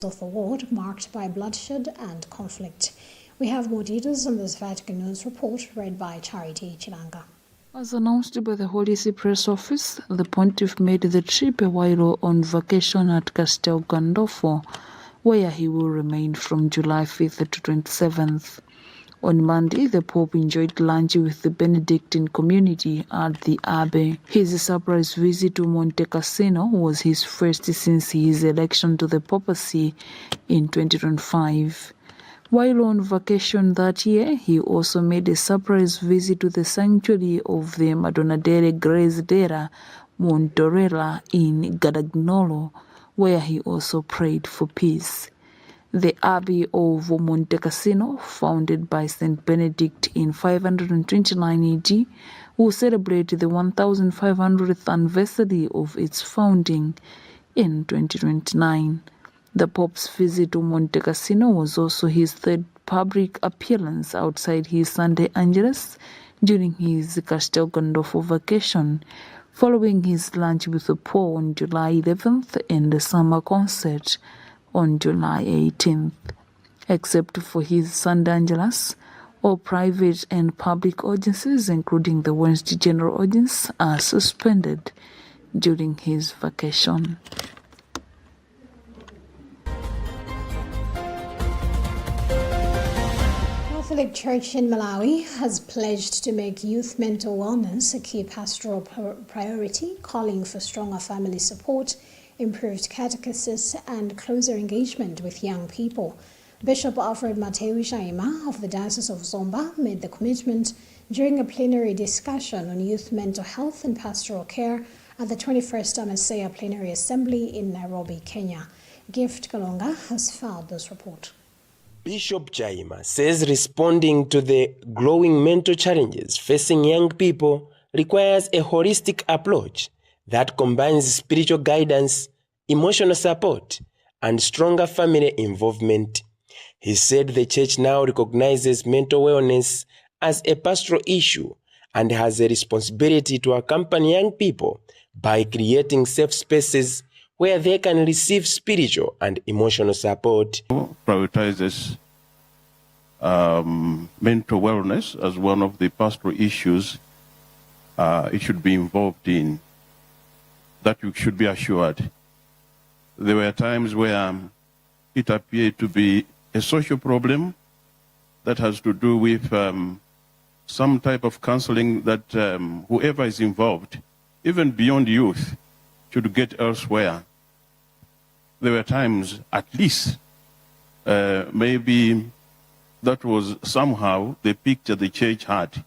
of the ward marked by bloodshed and conflict. We have more details on this Vatican News report read by Charity Chilanga. As announced by the Holy See Press Office, the Pontiff made the trip a while on vacation at Castel Gandolfo, where he will remain from July 5th to 27th. On Monday, the Pope enjoyed lunch with the Benedictine community at the Abbey. His surprise visit to Monte Cassino was his first since his election to the papacy in 2025. While on vacation that year, he also made a surprise visit to the sanctuary of the Madonna delle Grazie della Montorella in Gadagnolo, where he also prayed for peace. The Abbey of Monte Cassino, founded by St. Benedict in 529 AD, will celebrate the 1500th anniversary of its founding in 2029. The Pope's visit to Monte Cassino was also his third public appearance outside his Sunday Angelus during his Castel Gandolfo vacation, following his lunch with the Pope on July 11th and the summer concert on July 18th. Except for his Sunday Angelus, all private and public audiences, including the Wednesday General Audience, are suspended during his vacation. Catholic Church in Malawi has pledged to make youth mental wellness a key pastoral priority, calling for stronger family support, improved catechesis, and closer engagement with young people. Bishop Alfred Mateu Jaima of the Diocese of Zomba made the commitment during a plenary discussion on youth mental health and pastoral care at the 21st Amasea Plenary Assembly in Nairobi, Kenya. Gift Kalonga has filed this report. Bishop Jaima says responding to the growing mental challenges facing young people requires a holistic approach that combines spiritual guidance, emotional support, and stronger family involvement. He said the church now recognizes mental wellness as a pastoral issue and has a responsibility to accompany young people by creating safe spaces where they can receive spiritual and emotional support. Prioritizes mental wellness as one of the pastoral issues it should be involved in, that you should be assured. There were times where it appeared to be a social problem that has to do with some type of counseling that whoever is involved, even beyond youth, should get elsewhere. There were times, at least, maybe that was somehow the picture the church had.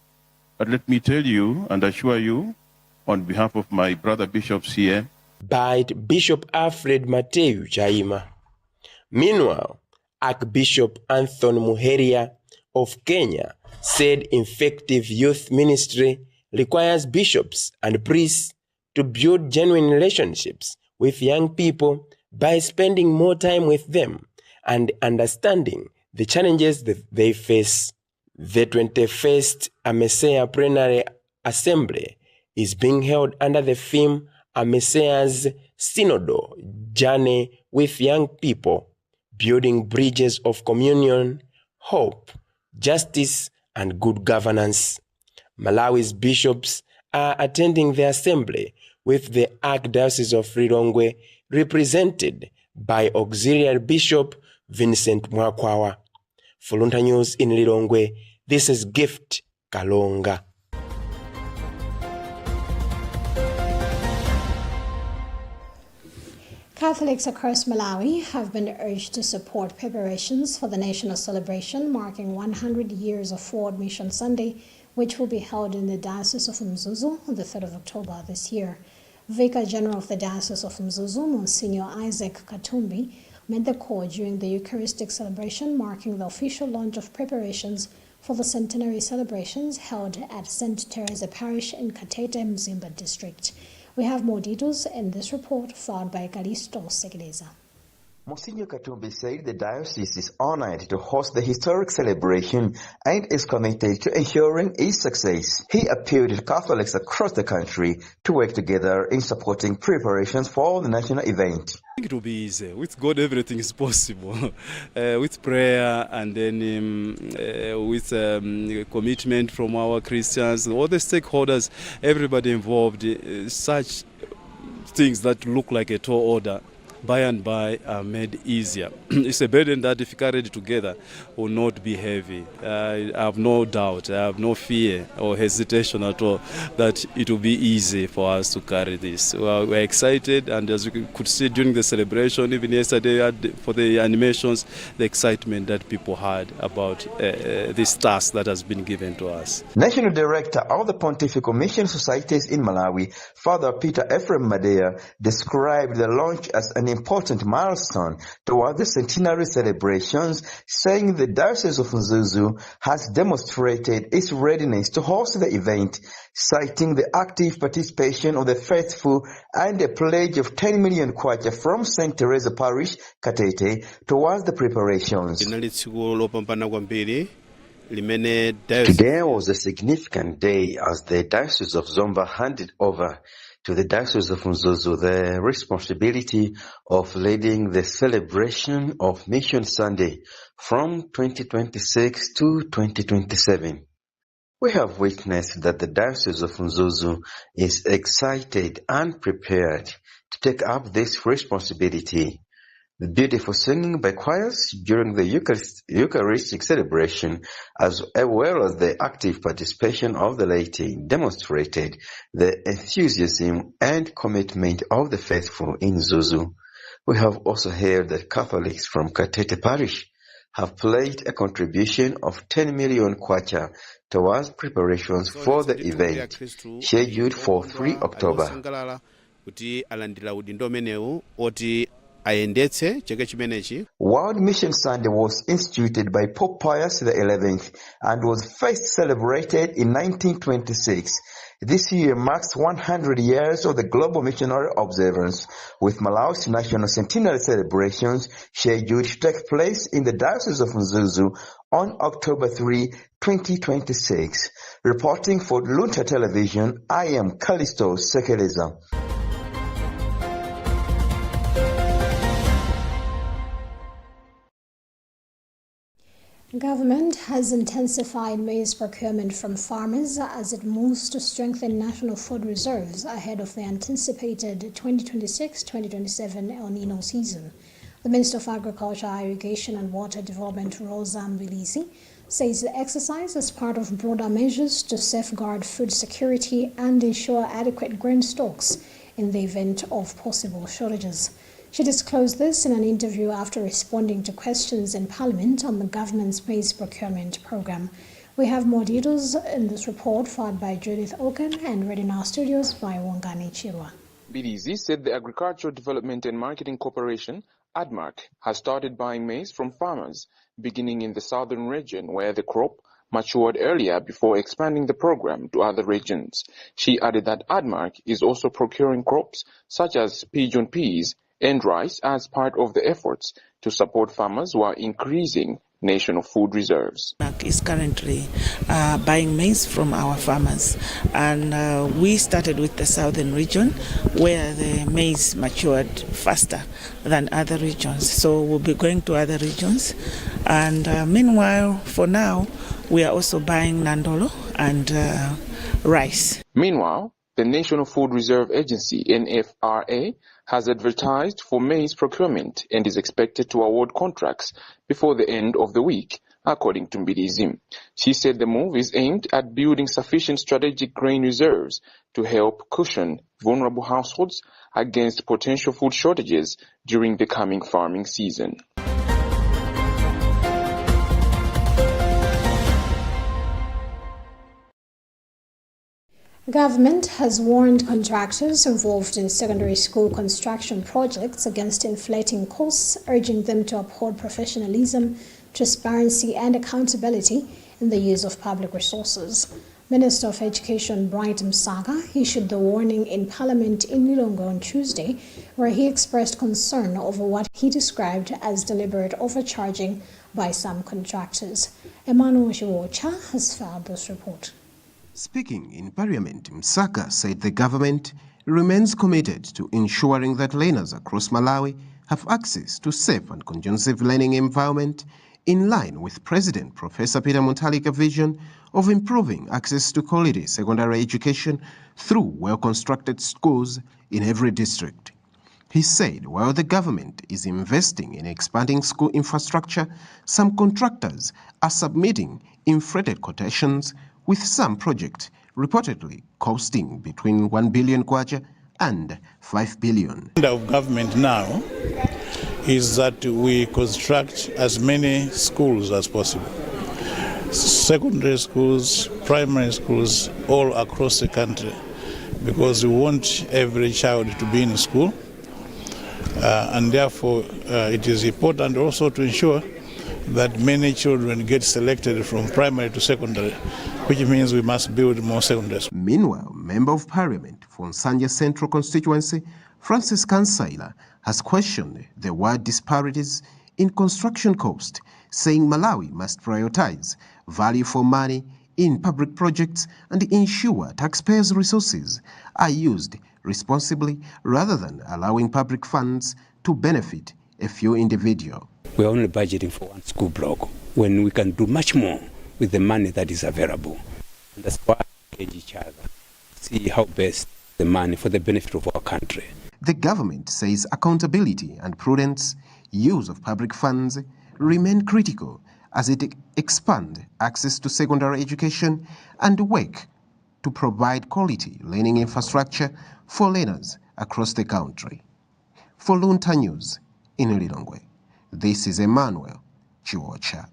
But let me tell you and assure you, on behalf of my brother bishops here, by Bishop Alfred Mateu Jaima. Meanwhile, Archbishop Anthony Muheria of Kenya said effective youth ministry requires bishops and priests to build genuine relationships with young people by spending more time with them and understanding the challenges that they face. The 21st Amasea Plenary Assembly is being held under the theme Amasea's Synodal Journey with Young People, Building Bridges of Communion, Hope, Justice, and Good Governance. Malawi's bishops are attending the assembly with the Archdiocese of Lilongwe represented by Auxiliary Bishop Vincent Mwakwawa. For Luntha News in Lilongwe, this is Gift Kalonga. Catholics across Malawi have been urged to support preparations for the national celebration marking 100 years of Forward Mission Sunday, which will be held in the Diocese of Mzuzu on the 3rd of October this year. Vicar General of the Diocese of Mzuzu, Monsignor Isaac Katumbi, made the call during the Eucharistic celebration marking the official launch of preparations for the centenary celebrations held at St. Teresa Parish in Katete, Mzimba District. We have more details in this report filed by Calisto Segeleza. Monsignor Katumbi said the diocese is honored to host the historic celebration and is committed to ensuring its success. He appealed to Catholics across the country to work together in supporting preparations for the national event. I think it will be easy. With God, everything is possible. With prayer and then with commitment from our Christians, all the stakeholders, everybody involved, such things that look like a tall order, by and by are made easier. It's a burden that if carried together will not be heavy. I have no doubt, I have no fear or hesitation at all that it will be easy for us to carry this. We're excited, and as you could see during the celebration, even yesterday for the animations, the excitement that people had about this task that has been given to us. National Director of the Pontifical Mission Societies in Malawi, Father Peter Ephraim Madea, described the launch as an important milestone toward the centenary celebrations, saying the Diocese of Mzuzu has demonstrated its readiness to host the event, citing the active participation of the faithful and a pledge of 10 million kwacha from St. Teresa Parish, Katete, towards the preparations. Today was a significant day as the Diocese of Zomba handed over to the Diocese of Mzuzu the responsibility of leading the celebration of Mission Sunday from 2026 to 2027. We have witnessed that the Diocese of Mzuzu is excited and prepared to take up this responsibility. The beautiful singing by choirs during the Eucharistic celebration, as well as the active participation of the laity, demonstrated the enthusiasm and commitment of the faithful in Zuzu. We have also heard that Catholics from Katete Parish have pledged a contribution of 10 million kwacha towards preparations for the event, scheduled for 3 October. World Mission Sunday was instituted by Pope Pius XI and was first celebrated in 1926. This year marks 100 years of the global missionary observance, with Malawi's national centenary celebrations scheduled to take place in the Diocese of Mzuzu on October 3, 2026. Reporting for Luntha Television, I am Callisto Sekeleza. Government has intensified maize procurement from farmers as it moves to strengthen national food reserves ahead of the anticipated 2026-2027 El Nino season. The Minister of Agriculture, Irrigation and Water Development, Rosa Mbilisi, says the exercise is part of broader measures to safeguard food security and ensure adequate grain stocks in the event of possible shortages. She disclosed this in an interview after responding to questions in Parliament on the government's maize procurement program. We have more details in this report filed by Judith Oken and read in our studios by Wangani Chirwa. Mbilisi said the Agricultural Development and Marketing Corporation, ADMARC, has started buying maize from farmers, beginning in the southern region where the crop matured earlier before expanding the program to other regions. She added that ADMARC is also procuring crops such as pigeon peas and rice as part of the efforts to support farmers who are increasing national food reserves. ADMARC is currently buying maize from our farmers, and we started with the southern region where the maize matured faster than other regions. So we'll be going to other regions, and meanwhile, for now, we are also buying Nandolo and rice. Meanwhile, the National Food Reserve Agency, NFRA, has advertised for maize procurement and is expected to award contracts before the end of the week, according to Mbilisi. She said the move is aimed at building sufficient strategic grain reserves to help cushion vulnerable households against potential food shortages during the coming farming season. Government has warned contractors involved in secondary school construction projects against inflating costs, urging them to uphold professionalism, transparency and accountability in the use of public resources. Minister of Education Bright Msaka issued the warning in Parliament in Lilongwe on Tuesday, where he expressed concern over what he described as deliberate overcharging by some contractors. Emmanuel Shiwocha has filed this report. Speaking in Parliament, Msaka said the government remains committed to ensuring that learners across Malawi have access to safe and conducive learning environment in line with President Professor Peter Mutharika's vision of improving access to quality secondary education through well-constructed schools in every district. He said while the government is investing in expanding school infrastructure, some contractors are submitting inflated quotations, with some projects reportedly costing between 1 billion kwacha and 5 billion. The agenda of government now is that we construct as many schools as possible. Secondary schools, primary schools, all across the country, because we want every child to be in school. And therefore, it is important also to ensure that many children get selected from primary to secondary, which means we must build more secondary schools. Meanwhile, Member of Parliament for Nsanja Central Constituency, Francis Kansaila, has questioned the wide disparities in construction cost, saying Malawi must prioritize value for money in public projects and ensure taxpayers' resources are used responsibly rather than allowing public funds to benefit a few individuals. We're only budgeting for one school block when we can do much more with the money that is available. And that's why we engage each other, see how best the money for the benefit of our country. The government says accountability and prudent use of public funds remain critical as it expands access to secondary education and work to provide quality learning infrastructure for learners across the country. For Luntha News in Lilongwe, this is Emmanuel Chiwocha.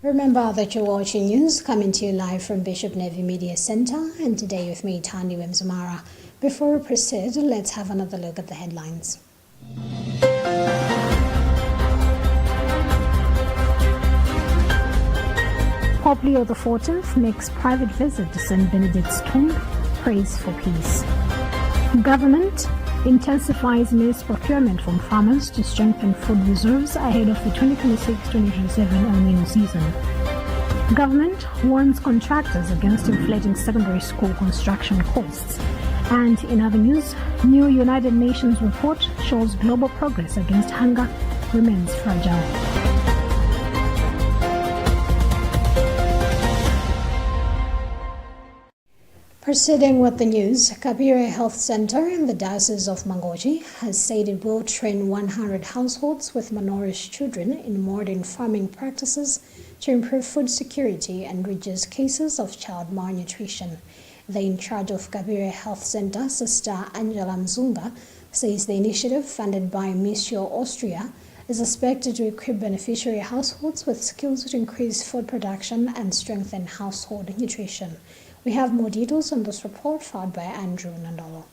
Remember that you're watching news coming to you live from Bishop Navy Media Center, and today with me, Tani Wemzamara. Before we proceed, let's have another look at the headlines. Pope Leo XIV makes private visit to St. Benedict's tomb, prays for peace. Government intensifies maize procurement from farmers to strengthen food reserves ahead of the 2026-2027 El Niño season. Government warns contractors against inflating secondary school construction costs. And in other news, new United Nations report shows global progress against hunger remains fragile. Proceeding with the news, Kabire Health Center in the Diocese of Mangochi has said it will train 100 households with malnourished children in modern farming practices to improve food security and reduce cases of child malnutrition. The in charge of Kabire Health Center, Sister Angela Mzunga, says the initiative, funded by Missio Austria, is expected to equip beneficiary households with skills to increase food production and strengthen household nutrition. We have more details on this report filed by Andrew Nandolo.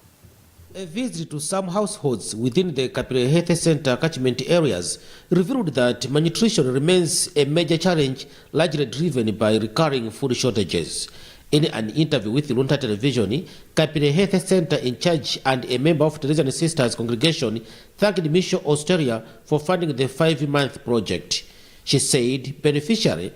A visit to some households within the Kapire Health Center catchment areas revealed that malnutrition remains a major challenge, largely driven by recurring food shortages. In an interview with Luntha Television, Kapire Health Center in charge and a member of Teresian Sisters congregation thanked Missio Austria for funding the 5-month project. She said beneficiary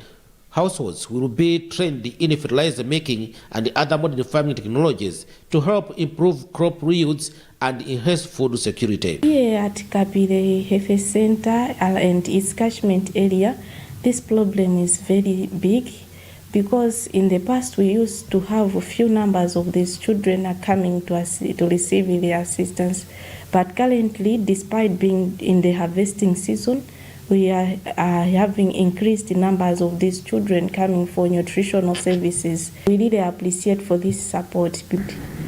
households will be trained in fertilizer making and other modern farming technologies to help improve crop yields and enhance food security. Here at Kapire Health Center and its catchment area, this problem is very big because in the past we used to have a few numbers of these children are coming to us to receive their assistance. But currently, despite being in the harvesting season, we are having increased numbers of these children coming for nutritional services. We really appreciate for this support.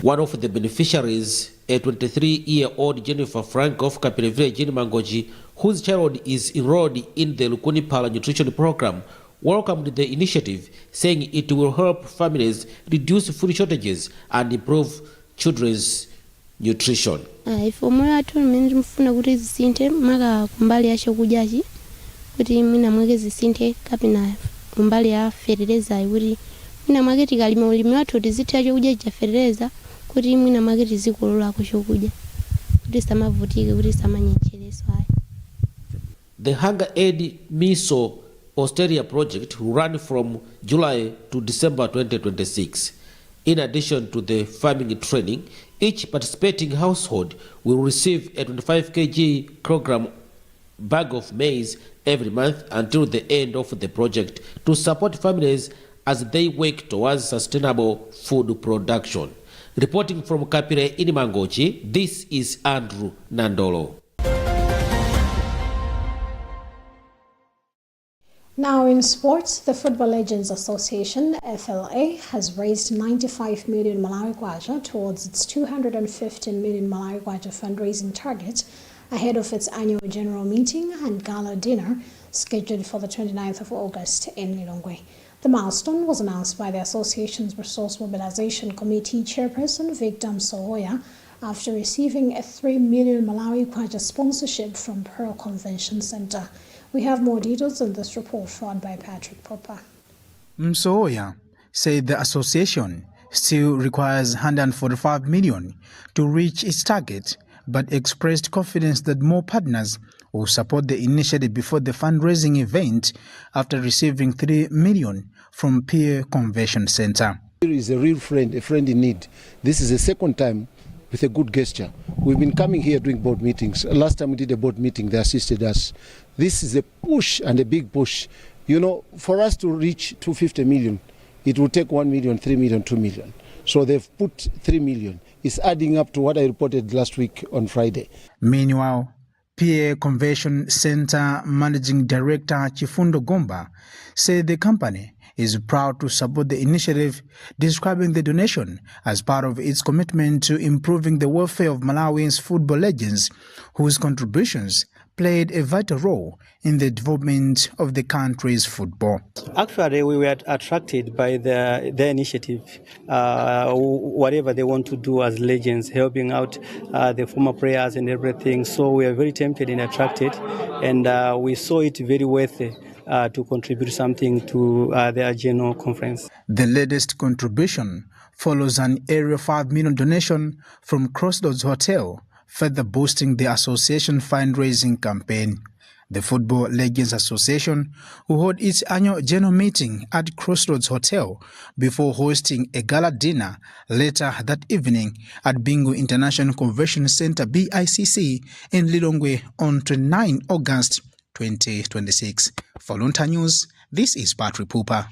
One of the beneficiaries, a 23-year-old Jennifer Frank of Kapire Village in Mangochi, whose child is enrolled in the Lukuni Pala nutrition program, welcomed the initiative, saying it will help families reduce food shortages and improve children's nutrition. kuti mwina mwake zisinthe kapena kumbali ya fertilizer kuti mwina mwake tikalima ulimi wathu tizitha chokudya cha fertilizer kuti mwina mwake tizikololako chokudya kuti samavutike kuti samanyenchereso ayi. The Hunger Aid Miso Australia project will run from July to December 2026. In addition to the farming training, each participating household will receive a 25 kg bag of maize every month until the end of the project to support families as they work towards sustainable food production. Reporting from Kapire in Mangochi, this is Andrew Nandolo. Now in sports, the Football Legends Association, FLA, has raised 95 million Malawi kwacha towards its 215 million Malawi kwacha fundraising target ahead of its annual general meeting and gala dinner scheduled for the 29th of August in Lilongwe. The milestone was announced by the association's Resource Mobilization Committee Chairperson Victor Msohoya after receiving a 3 million Malawi kwacha sponsorship from Pearl Convention Center. We have more details in this report brought by Patrick Popper. Msohoya said the association still requires 145 million to reach its target, but expressed confidence that more partners will support the initiative before the fundraising event after receiving 3 million from Pearl Convention Center. Here is a real friend, a friend in need. This is the second time with a good gesture. We've been coming here doing board meetings. Last time we did a board meeting, they assisted us. This is a push and a big push. You know, for us to reach 250 million, it will take 1 million, 3 million, 2 million. So they've put 3 million. It's adding up to what I reported last week on Friday. Meanwhile, PA Convention Center Managing Director Chifundo Gomba said the company is proud to support the initiative, describing the donation as part of its commitment to improving the welfare of Malawians football legends, whose contributions played a vital role in the development of the country's football. Actually, we were attracted by their initiative, whatever they want to do as legends, helping out the former players and everything. So we are very tempted and attracted, and we saw it very worthy to contribute something to their general conference. The latest contribution follows an Area 5 million donation from Crossroads Hotel, further boosting the association fundraising campaign. The Football Legends Association will hold its annual general meeting at Crossroads Hotel before hosting a gala dinner later that evening at Bingu International Convention Center BICC in Lilongwe on 29 August 2026. For Luntha News, this is Patrick Popper.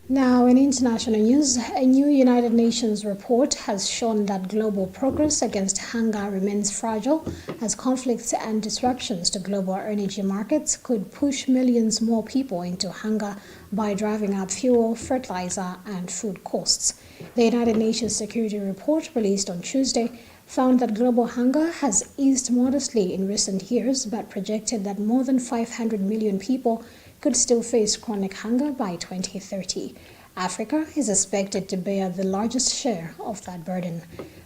Now, in international news, a new United Nations report has shown that global progress against hunger remains fragile as conflicts and disruptions to global energy markets could push millions more people into hunger by driving up fuel, fertilizer, and food costs. The United Nations Security Report, released on Tuesday, found that global hunger has eased modestly in recent years, but projected that more than 500 million people could still face chronic hunger by 2030. Africa is expected to bear the largest share of that burden.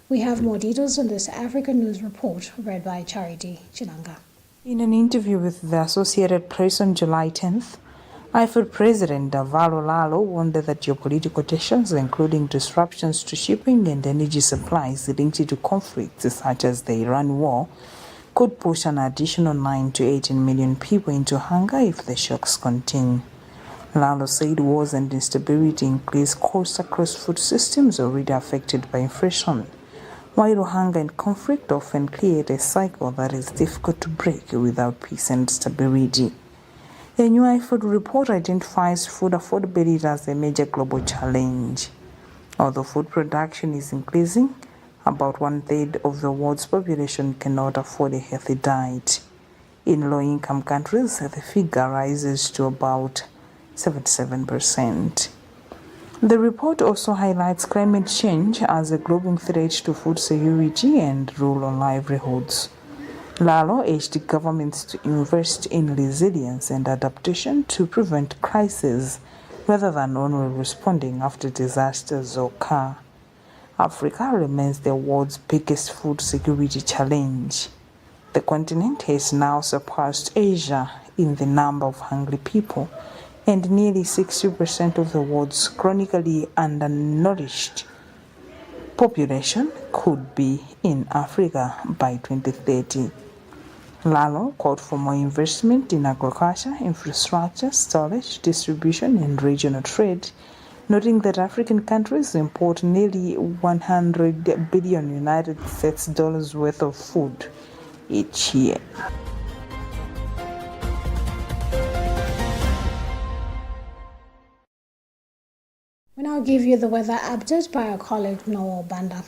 We have more details on this Africa News Report, read by Charity Chinanga. In an interview with the Associated Press on July 10th, IFOD President Davalo Lalo warned that geopolitical tensions, including disruptions to shipping and energy supplies linked to conflicts such as the Iran war, could push an additional 9 to 18 million people into hunger if the shocks continue. Lalo said wars and instability increase costs across food systems already affected by inflation, while hunger and conflict often create a cycle that is difficult to break without peace and stability. A new IFOD report identifies food affordability as a major global challenge. Although food production is increasing, about 1/3 of the world's population cannot afford a healthy diet. In low-income countries, the figure rises to about 77%. The report also highlights climate change as a growing threat to food security and rural livelihoods. Lalo urged governments to invest in resilience and adaptation to prevent crises rather than only responding after disasters occur. Africa remains the world's biggest food security challenge. The continent has now surpassed Asia in the number of hungry people, and nearly 60% of the world's chronically undernourished population could be in Africa by 2030. Lalo called for more investment in agriculture, infrastructure, storage, distribution, and regional trade, noting that African countries import nearly 100 billion United States dollars worth of food each year. We now give you the weather update by our colleague Noel Banda.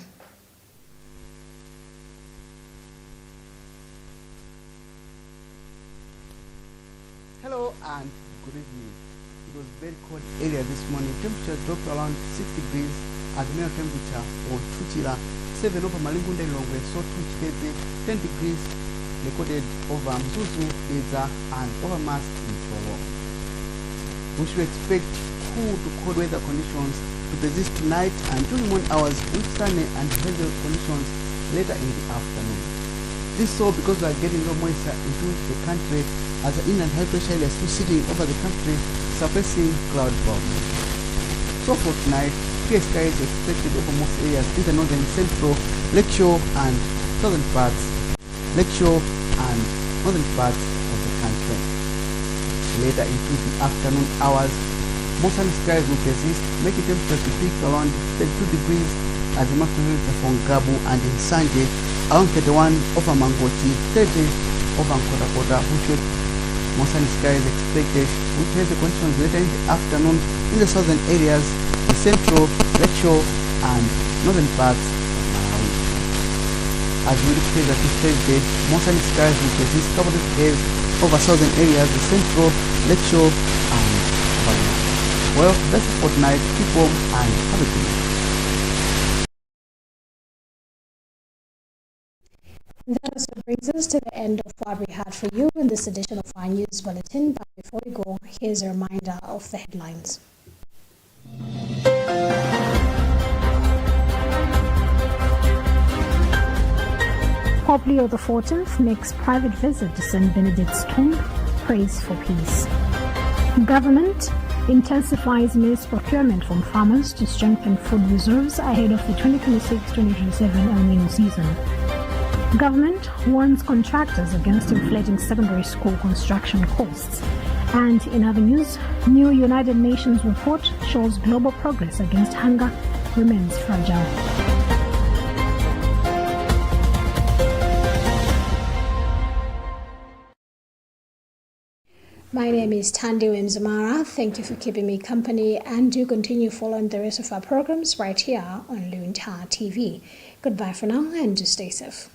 Hello and good evening. It was very cold earlier this morning. Temperature dropped around 6 degrees at the minimum temperature on Tuchila, 7 over Malingunda Longwe, so Tuchikeze, 10 degrees recorded over Mzuzu, Eza, and over Mas in Cholo. We should expect cool to cold weather conditions to persist tonight and during morning hours with sunny and heavy conditions later in the afternoon. This so because we are getting low moisture into the country as the inland high pressure area is still sitting over the country, suppressing cloud bursts. So for tonight, clear skies are expected over most areas in the northern, central, lakeshore and southern parts, lakeshore and northern parts of the country. Later into the afternoon hours, more sunny skies will persist, making temperature to peak around 32 degrees as the maximum temperature for Gabu and in Sanje, around 31 over Mangoti, 30 over Nkota, which would more sunny skies expected, which has the conditions later in the afternoon in the southern areas, the central, lakeshore, and northern parts of Malawi. As we look further to Thursday, more sunny skies will persist, covered with haze over southern areas, the central, lakeshore, and Malawi. Well, that's it for tonight. Keep warm and have a good night. That also brings us to the end of what we had for you in this edition of our news bulletin. But before we go, here's a reminder of the headlines. Pope Leo XIV makes private visit to St. Benedict's tomb, prays for peace. Government intensifies maize procurement from farmers to strengthen food reserves ahead of the 2026-2027 El Nino season. Government warns contractors against inflating secondary school construction costs. And in other news, new United Nations report shows global progress against hunger remains fragile. My name is Tandi Wimzamara. Thank you for keeping me company, and do continue following the rest of our programs right here on Luntha TV. Goodbye for now, and do stay safe.